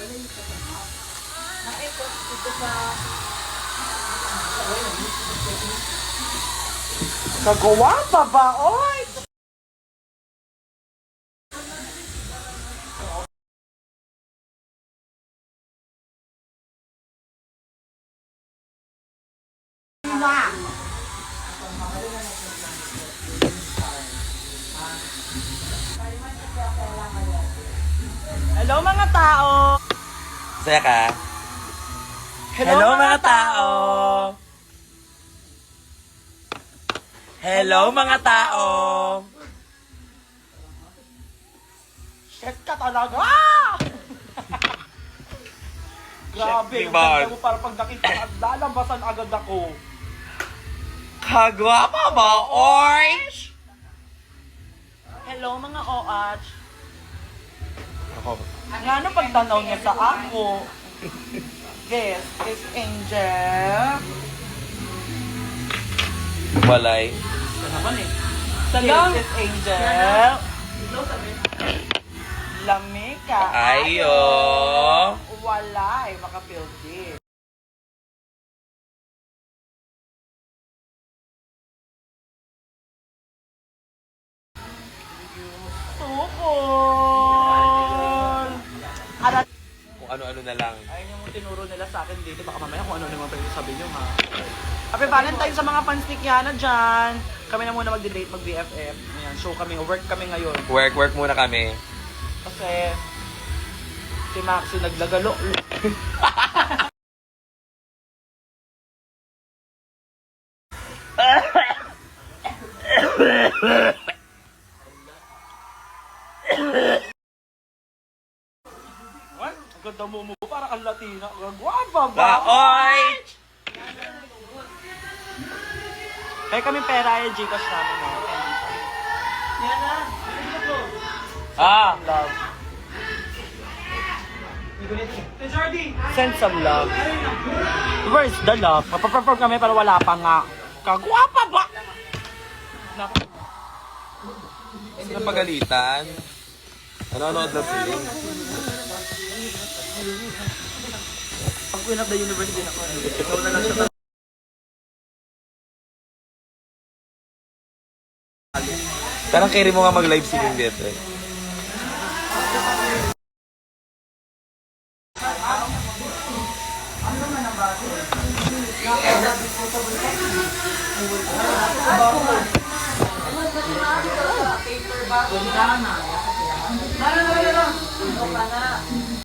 Naikot dito sa... Kagawa pa ba, oy? Hello mga tao! Saya ka? Hello mga tao! Hello mga tao! Shit ka talaga! Grabe, Shit, ang Bart. ganda mo para pag nakita ka, lalabasan agad ako. Kagwapa ba, orange? Hello mga OH. Ako. Nga pagtanaw niya sa ako. This is Angel. Walay. This is Angel. Lamika. Ayo. Walay, makapildi. Tukol! Arat. Kung ano-ano na lang. Ayun yung tinuro nila sa akin dito. Baka mamaya kung ano naman pwede sabihin nyo, ha? Happy Valentine sa mga fans ni Kiana dyan. Kami na muna mag-date, mag-BFF. Ayan, show kami, work kami ngayon. Work muna kami. Kasi si Maxi naglagalo. What? Ang ganda mo mo. Parang ang Latina. Gwapa ba? Ba, orange! Kaya kami pera yung Gcash namin. No? Yan na. Ah! Love. Send some love. Where's the love? Mapaperform kami pero wala pa nga. Kagwapa ba? Naku. Sino pagalitan? Nanonood na sila. Pag Queen of the Universe din ako. Ikaw na lang siya. Parang carry mo nga mag-live singing dito eh. Paper bag.